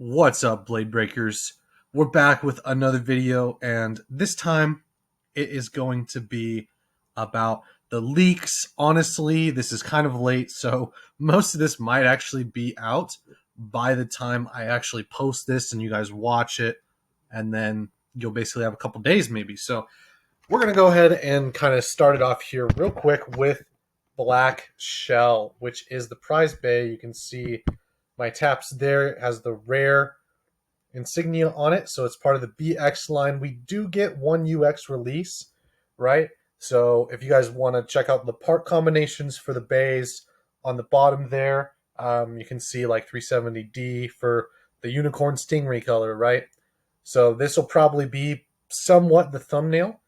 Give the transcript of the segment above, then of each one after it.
What's up, Blade Breakers? We're back with another video, and this time it is going to be about the leaks. Honestly, this is kind of late, so most of this might actually be out by the time I actually post this and you guys watch it, and then you'll basically have a couple days maybe. So we're going to go ahead and kind of start it off here real quick with Black Shell, which is the prize bay. You can see my taps there. It has the rare insignia on it, so it's part of the BX line. We do get one UX release, right? So if you guys want to check out the part combinations for the bays on the bottom there, you can see like 370D for the unicorn stingray color, right? So this will probably be somewhat the thumbnail,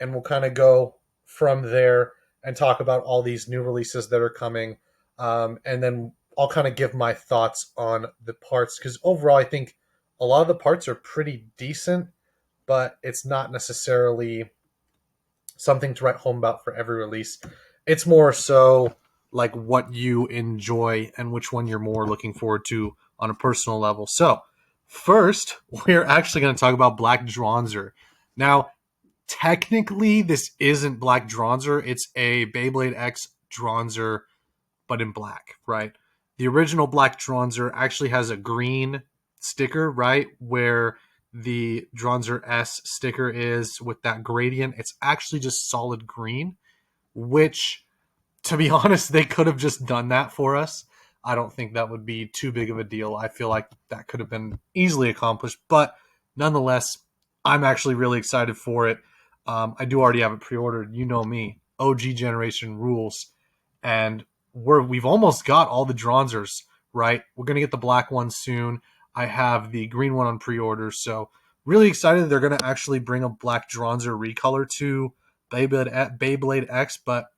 and we'll kind of go from there and talk about all these new releases that are coming, and then I'll kind of give my thoughts on the parts, because overall I think a lot of the parts are pretty decent, but it's not necessarily something to write home about for every release. It's more so like what you enjoy and which one you're more looking forward to on a personal level. So first, we're actually going to talk about Black Dronzer. Now, technically, this isn't Black Dronzer. It's a Beyblade X Dronzer, but in black, right? The original Black Dronzer actually has a green sticker, right? Where the Dronzer S sticker is with that gradient. It's actually just solid green, which, to be honest, they could have just done that for us. I don't think that would be too big of a deal. I feel like that could have been easily accomplished, but nonetheless, I'm actually really excited for it. I do already have it pre-ordered. You know me, OG generation rules, and we've almost got all the Dronzers, right? We're gonna get the black one soon. I have the green one on pre-order, so really excited they're gonna actually bring a Black Dronzer recolor to Beyblade X, but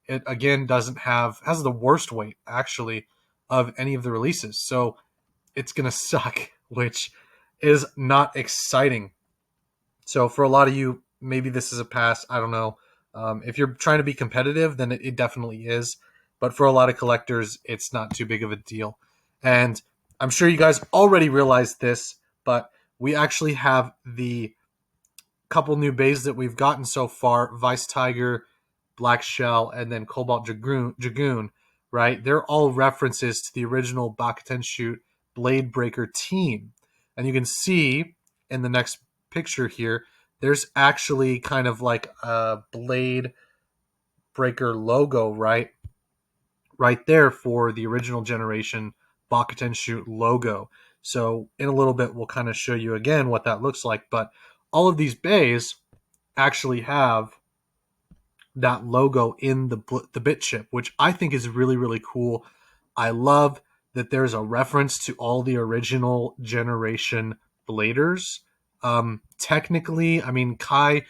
it again has the worst weight actually of any of the releases, so it's gonna suck, which is not exciting. So for a lot of you, maybe this is a pass. I don't know. If you're trying to be competitive, then it definitely is. But for a lot of collectors, it's not too big of a deal. And I'm sure you guys already realized this, but we actually have the couple new bays that we've gotten so far: Vice Tiger, Black Shell, and then Cobalt Dragoon, right? They're all references to the original Bakuten Shoot Blade Breaker team. And you can see in the next picture here, there's actually kind of like a Blade Breaker logo, right? Right there for the original generation Bakuten Shoot logo. So in a little bit, we'll kind of show you again what that looks like. But all of these bays actually have that logo in the bit chip, which I think is really, really cool. I love that there's a reference to all the original generation bladers. Technically, I mean, Kai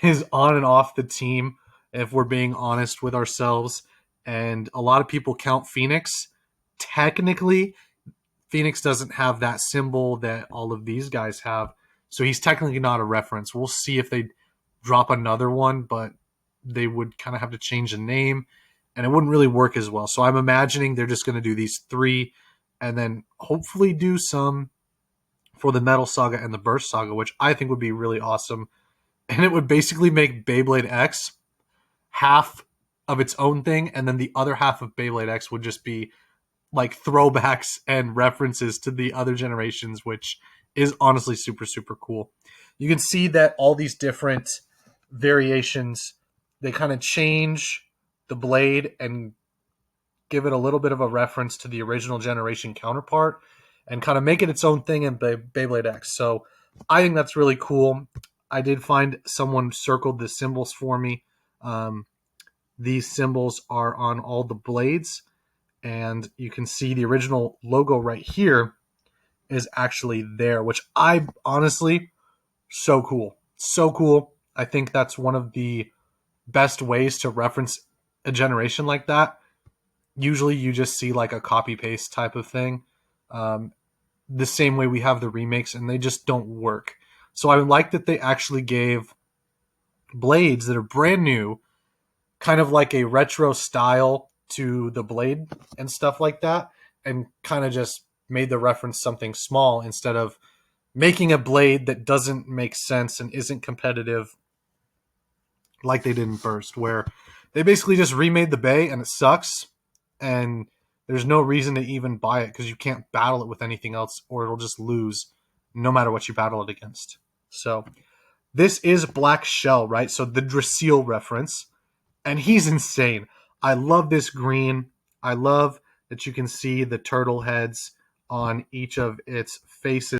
is on and off the team, if we're being honest with ourselves. And a lot of people count Phoenix. Technically, Phoenix doesn't have that symbol that all of these guys have. So he's technically not a reference. We'll see if they drop another one, but they would kind of have to change the name, and it wouldn't really work as well. So I'm imagining they're just going to do these three and then hopefully do some for the Metal Saga and the Burst Saga, which I think would be really awesome. And it would basically make Beyblade X half of its own thing, and then the other half of Beyblade X would just be like throwbacks and references to the other generations, which is honestly super, super cool. You can see that all these different variations, they kind of change the blade and give it a little bit of a reference to the original generation counterpart and kind of make it its own thing in Beyblade X. So I think that's really cool. I did find someone circled the symbols for me. These symbols are on all the blades, and you can see the original logo right here is actually there, which I honestly, so cool. So cool. I think that's one of the best ways to reference a generation like that. Usually you just see like a copy paste type of thing. The same way we have the remakes, and they just don't work. So I like that they actually gave blades that are brand new, kind of like a retro style to the blade and stuff like that, and kind of just made the reference something small instead of making a blade that doesn't make sense and isn't competitive like they did in first, where they basically just remade the Bay and it sucks, and there's no reason to even buy it because you can't battle it with anything else or it'll just lose no matter what you battle it against. So this is Black Shell, right? So the Drasil reference, and he's insane. I love this green. I love that you can see the turtle heads on each of its faces.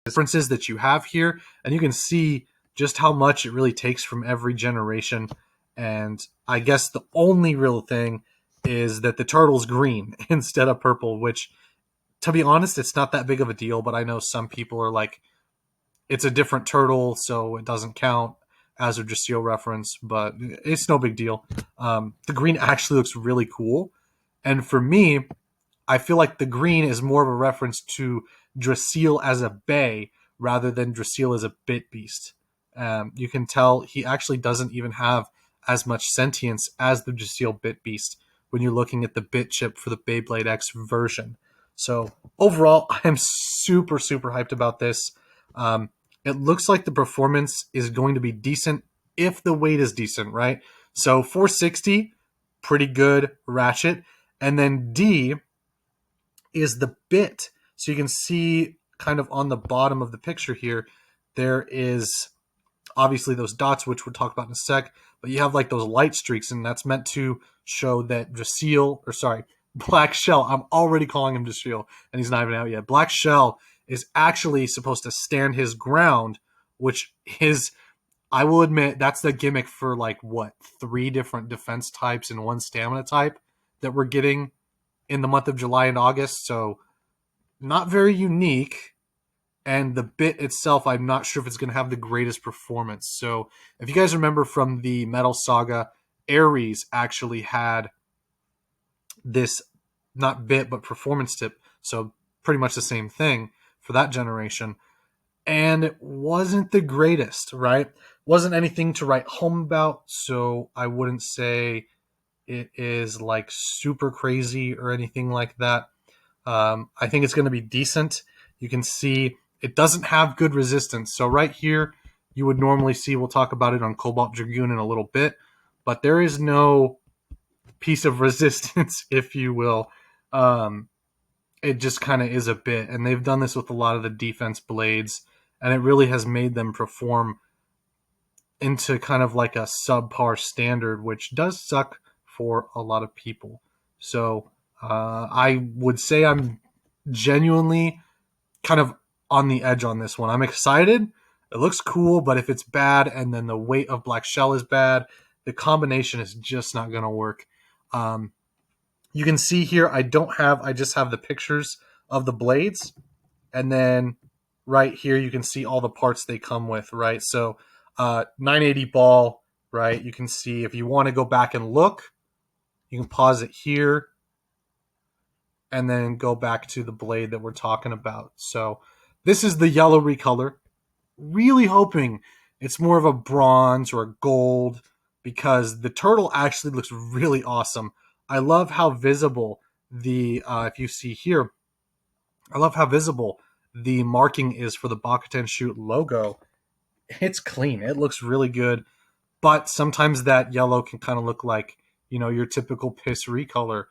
Differences that you have here, and you can see just how much it really takes from every generation. And I guess the only real thing is that the turtle's green instead of purple, which, to be honest, it's not that big of a deal, but I know some people are like, it's a different turtle, so it doesn't count as a Drasil reference, but it's no big deal. The green actually looks really cool. And for me, I feel like the green is more of a reference to Drasil as a bay rather than Drasil as a bit beast. You can tell he actually doesn't even have as much sentience as the Drasil bit beast when you're looking at the bit chip for the Beyblade X version. So overall, I am super, super hyped about this. It looks like the performance is going to be decent if the weight is decent, right? So 460, pretty good ratchet. And then D is the bit. So you can see kind of on the bottom of the picture here, there is obviously those dots, which we'll talk about in a sec, but you have like those light streaks, and that's meant to show that Black Shell, I'm already calling him Drasil, and he's not even out yet. Black Shell is actually supposed to stand his ground, which is, I will admit, that's the gimmick for like, what, 3 different defense types and 1 stamina type that we're getting in the month of July and August. So not very unique. And the bit itself, I'm not sure if it's going to have the greatest performance. So if you guys remember from the Metal Saga, Ares actually had this, not bit, but performance tip. So pretty much the same thing for that generation. And it wasn't the greatest, right? Wasn't anything to write home about. So I wouldn't say it is like super crazy or anything like that. I think it's going to be decent. You can see it doesn't have good resistance. So right here, you would normally see, we'll talk about it on Cobalt Dragoon in a little bit, but there is no piece of resistance, if you will. It just kind of is a bit. And they've done this with a lot of the defense blades, and it really has made them perform into kind of like a subpar standard, which does suck for a lot of people. So I would say I'm genuinely kind of on the edge on this one. I'm excited. It looks cool, but if it's bad and then the weight of Black Shell is bad, the combination is just not going to work. You can see here, I just have the pictures of the blades. And then right here, you can see all the parts they come with, right? So 980 ball, right? You can see if you want to go back and look, you can pause it here and then go back to the blade that we're talking about. So this is the yellow recolor. Really hoping it's more of a bronze or a gold, because the turtle actually looks really awesome. I love how visible if you see here, I love how visible the marking is for the Bakuten Shoot logo. It's clean. It looks really good. But sometimes that yellow can kind of look like, your typical piss recolor.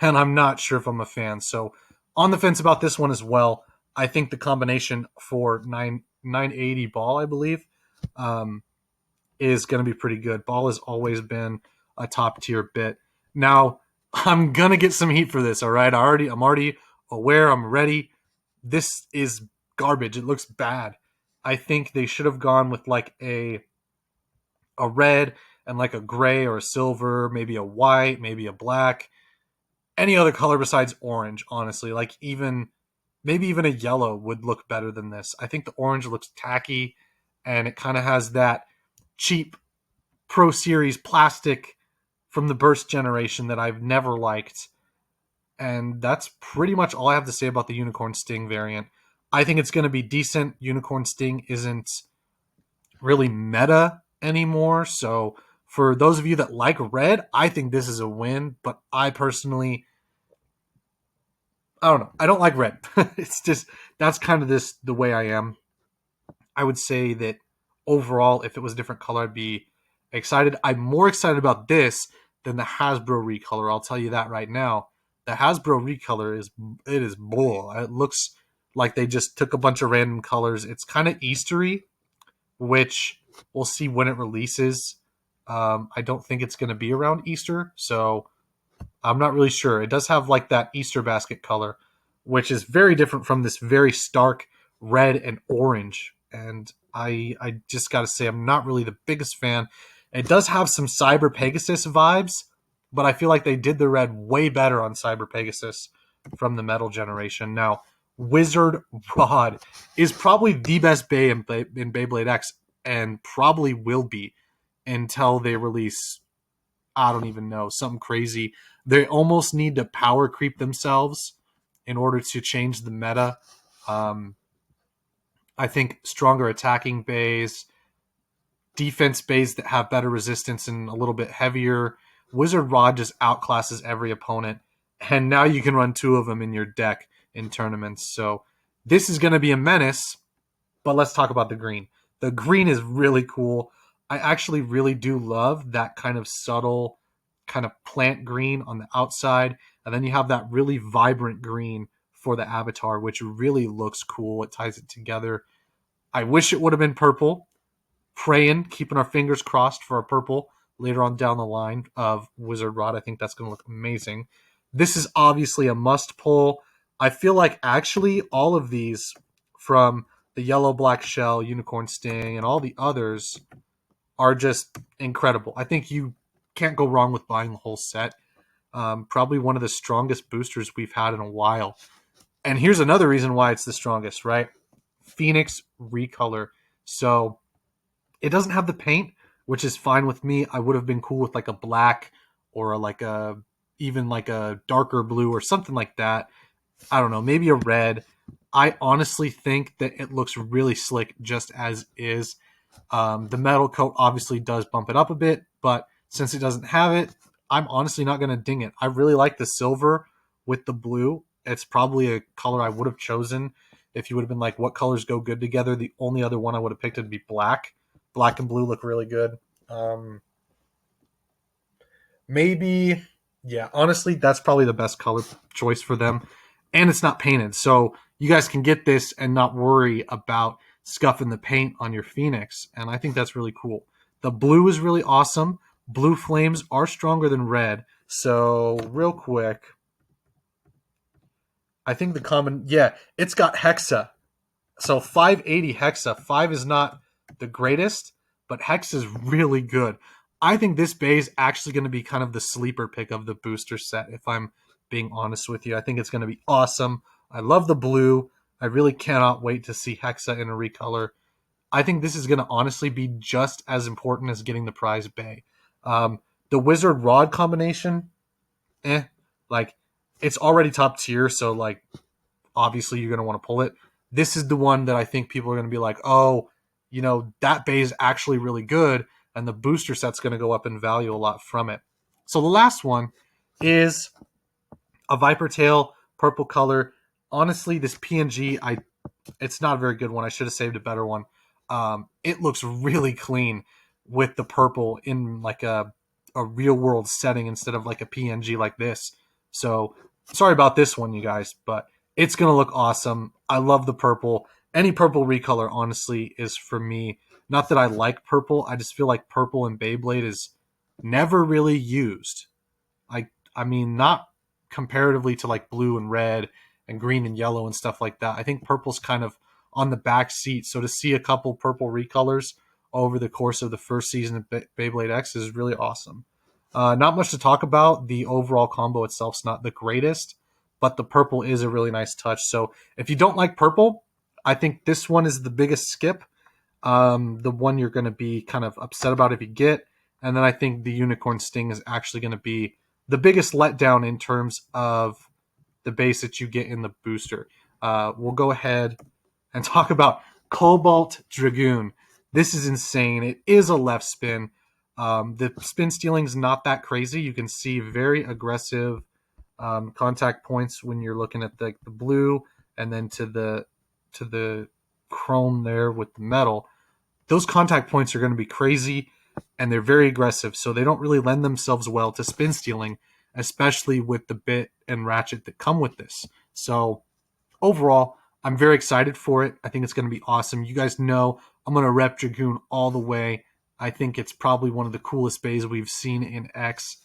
And I'm not sure if I'm a fan. So on the fence about this one as well. I think the combination for 980 ball, I believe, is going to be pretty good. Ball has always been a top tier bit. Now, I'm going to get some heat for this, all right? I'm already aware. I'm ready. This is garbage. It looks bad. I think they should have gone with like a a red and like a gray or a silver, maybe a white, maybe a black, any other color besides orange, honestly. Like even maybe even a yellow would look better than this. I think the orange looks tacky and it kind of has that cheap Pro Series plastic from the Burst generation that I've never liked. And that's pretty much all I have to say about the Unicorn Sting variant. I think it's going to be decent. Unicorn Sting isn't really meta anymore. So for those of you that like red, I think this is a win. But I personally, I don't know. I don't like red. It's just that's kind of the way I am. I would say that overall, if it was a different color, I'd be excited. I'm more excited about this than the Hasbro recolor. I'll tell you that right now. The Hasbro recolor is bull. It looks like they just took a bunch of random colors. It's kind of Eastery, which we'll see when it releases. I don't think it's going to be around Easter, so I'm not really sure. It does have like that Easter basket color, which is very different from this very stark red and orange. And I just got to say, I'm not really the biggest fan. It does have some Cyber Pegasus vibes, but I feel like they did the red way better on Cyber Pegasus from the metal generation. Now, Wizard Rod is probably the best Bay in Beyblade X, and probably will be until they release, I don't even know, something crazy. They almost need to power creep themselves in order to change the meta. I think stronger attacking bays, defense bays that have better resistance and a little bit heavier. Wizard Rod just outclasses every opponent, and now you can run two of them in your deck in tournaments. So this is going to be a menace, but let's talk about the green. The green is really cool. I actually really do love that kind of subtle kind of plant green on the outside, and then you have that really vibrant green for the avatar, which really looks cool. It ties it together. I wish it would have been purple. Praying, keeping our fingers crossed for a purple later on down the line of Wizard Rod. I think that's going to look amazing. This is obviously a must pull. I feel like actually all of these, from the Yellow Black Shell, Unicorn Sting, and all the others, are just incredible. I think you can't go wrong with buying the whole set. Probably one of the strongest boosters we've had in a while. And here's another reason why it's the strongest, right? Phoenix recolor. So it doesn't have the paint, which is fine with me. I would have been cool with like a black or like a even like a darker blue or something like that. I don't know, maybe a red. I honestly think that it looks really slick just as is. The metal coat obviously does bump it up a bit, but since it doesn't have it, I'm honestly not going to ding it. I really like the silver with the blue. It's probably a color I would have chosen if you would have been like, what colors go good together? The only other one I would have picked would be black. Black and blue look really good. Maybe, yeah, honestly, that's probably the best color choice for them. And it's not painted. So you guys can get this and not worry about scuffing the paint on your Phoenix. And I think that's really cool. The blue is really awesome. Blue flames are stronger than red. So real quick, I think the common, yeah, it's got Hexa. So 580 Hexa. 5 is not the greatest, but Hex is really good. I think this bay is actually going to be kind of the sleeper pick of the booster set, if I'm being honest with you. I think it's going to be awesome. I love the blue. I really cannot wait to see Hexa in a recolor. I think this is going to honestly be just as important as getting the prize bay. The Wizard Rod combination, like it's already top tier, so like obviously you're going to want to pull it. This is the one that I think people are going to be like, oh, you know, that bay is actually really good, and the booster set's going to go up in value a lot from it. So the last one is a Viper Tail, purple color. Honestly, this PNG, it's not a very good one. I should have saved a better one. It looks really clean with the purple in like a real world setting instead of like a PNG like this. So sorry about this one, you guys, but it's going to look awesome. I love the purple. Any purple recolor, honestly, is for me. Not that I like purple. I just feel like purple in Beyblade is never really used. I mean, not comparatively to like blue and red and green and yellow and stuff like that. I think purple's kind of on the back seat. So to see a couple purple recolors over the course of the first season of Beyblade X is really awesome. Not much to talk about. The overall combo itself's not the greatest, but the purple is a really nice touch. So if you don't like purple, I think this one is the biggest skip. The one you're going to be kind of upset about if you get. And then I think the Unicorn Sting is actually going to be the biggest letdown in terms of the base that you get in the booster. We'll go ahead and talk about Cobalt Dragoon. This is insane. It is a left spin. The spin stealing is not that crazy. You can see very aggressive contact points when you're looking at the blue, and then to the chrome there with the metal. Those contact points are going to be crazy, and they're very aggressive, so they don't really lend themselves well to spin stealing, especially with the bit and ratchet that come with this. So overall, I'm very excited for it. I think it's going to be awesome. You guys know I'm going to rep Dragoon all the way. I think it's probably one of the coolest bays we've seen in X.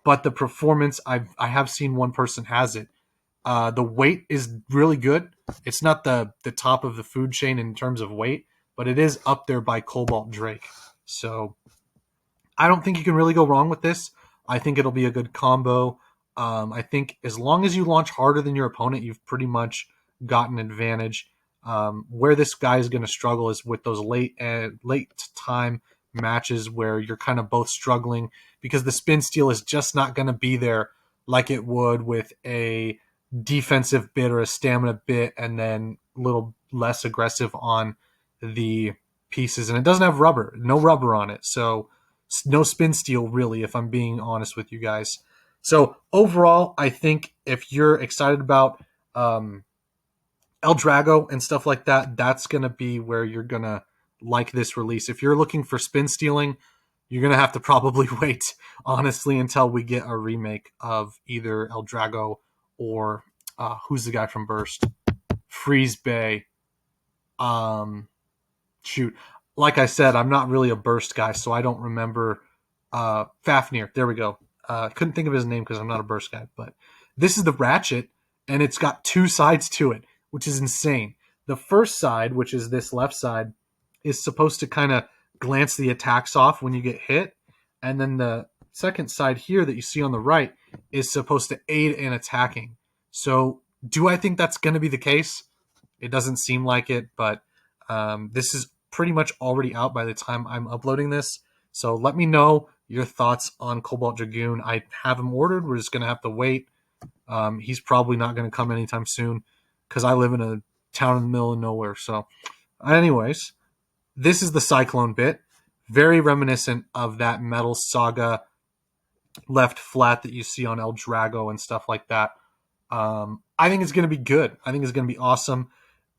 But the performance, I have seen one person has it. The weight is really good. It's not the top of the food chain in terms of weight, but it is up there by Cobalt Drake. So I don't think you can really go wrong with this. I think it'll be a good combo. I think as long as you launch harder than your opponent, you've pretty much got an advantage. Where this guy is going to struggle is with those late time matches where you're kind of both struggling because the spin steal is just not going to be there like it would with a defensive bit or a stamina bit, and then a little less aggressive on the pieces. And it doesn't have rubber, no rubber on it. So no spin steal really, if I'm being honest with you guys. So overall, I think if you're excited about El Drago and stuff like that, that's going to be where you're going to like this release. If you're looking for spin stealing, you're going to have to probably wait, honestly, until we get a remake of either El Drago or who's the guy from Burst? Freeze Bay. Shoot. Like I said, I'm not really a Burst guy, so I don't remember Fafnir. There we go. Couldn't think of his name because I'm not a Burst guy. But this is the Ratchet, and it's got two sides to it, which is insane. The first side, which is this left side, is supposed to kind of glance the attacks off when you get hit. And then the second side here that you see on the right is supposed to aid in attacking. So do I think that's going to be the case? It doesn't seem like it, but this is pretty much already out by the time I'm uploading this. So let me know your thoughts on Cobalt Dragoon. I have him ordered. We're just going to have to wait. He's probably not going to come anytime soon because I live in a town in the middle of nowhere. So anyways, this is the Cyclone bit. Very reminiscent of that Metal Saga left flat that you see on El Drago and stuff like that. I think it's going to be good. I think it's going to be awesome.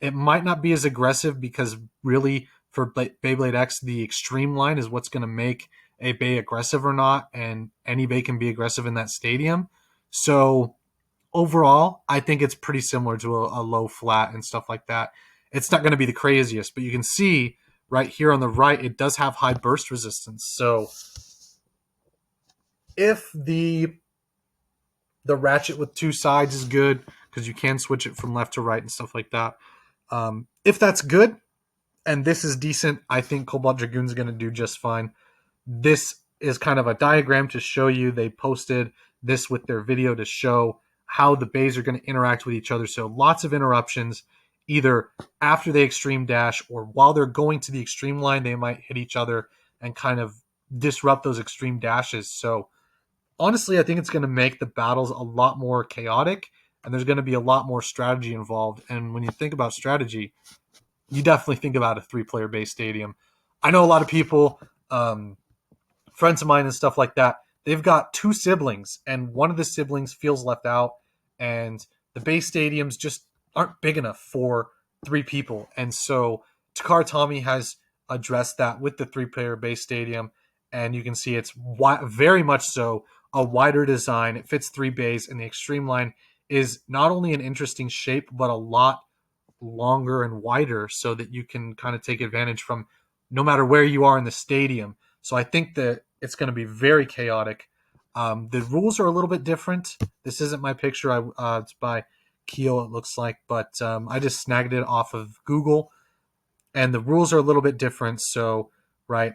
It might not be as aggressive because really for Beyblade X, the extreme line is what's going to make a bay aggressive or not, and any bay can be aggressive in that stadium. So overall, I think it's pretty similar to a low flat and stuff like that. It's not going to be the craziest, but you can see right here on the right, it does have high burst resistance. So if the ratchet with two sides is good, because you can switch it from left to right and stuff like that. If that's good and this is decent, I think Cobalt Dragoon is going to do just fine. This is kind of a diagram to show you. They posted this with their video to show how the bays are going to interact with each other. So lots of interruptions, either after the extreme dash or while they're going to the extreme line, they might hit each other and kind of disrupt those extreme dashes. So honestly, I think it's going to make the battles a lot more chaotic, and there's going to be a lot more strategy involved. And when you think about strategy, you definitely think about a 3-player base stadium. I know a lot of people, friends of mine and stuff like that, they've got 2 siblings, and one of the siblings feels left out, and the base stadiums just aren't big enough for 3 people. And so Takara Tommy has addressed that with the 3-player base stadium, and you can see it's very much so a wider design. It fits 3 bays, and the extreme line is not only an interesting shape, but a lot longer and wider so that you can kind of take advantage from no matter where you are in the stadium. So I think that it's going to be very chaotic. The rules are a little bit different. This isn't my picture. It's by Keo, it looks like, but I just snagged it off of Google, and the rules are a little bit different. So right?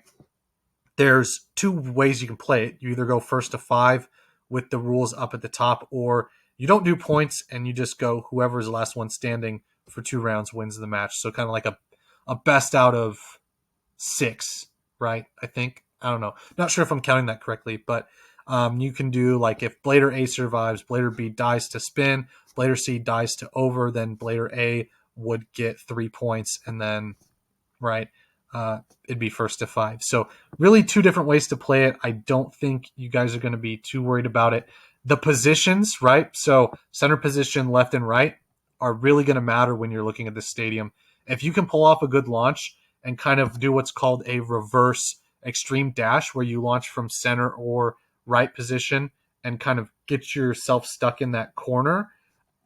There's two ways you can play it. You either go first to 5 with the rules up at the top, or you don't do points and you just go whoever is the last one standing for 2 rounds wins the match. So kind of like a best out of 6, right? I think. I don't know. Not sure if I'm counting that correctly, but you can do like if Blader A survives, Blader B dies to spin, Blader C dies to over, then Blader A would get 3 points, and then right, it'd be first to 5. So really 2 different ways to play it. I don't think you guys are going to be too worried about it. The positions, right? So center position, left and right, are really going to matter when you're looking at this stadium. If you can pull off a good launch and kind of do what's called a reverse extreme dash, where you launch from center or right position and kind of get yourself stuck in that corner,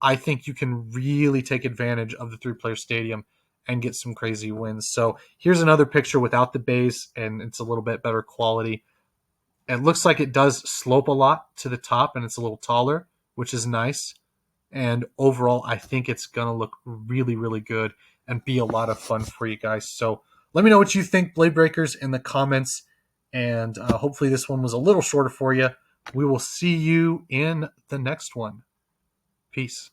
I think you can really take advantage of the 3-player stadium and get some crazy wins. So here's another picture without the base, and it's a little bit better quality. It looks like it does slope a lot to the top, and it's a little taller, which is nice. And overall, I think it's going to look really, really good and be a lot of fun for you guys. So let me know what you think, Blade Breakers, in the comments. And hopefully this one was a little shorter for you. We will see you in the next one. Peace.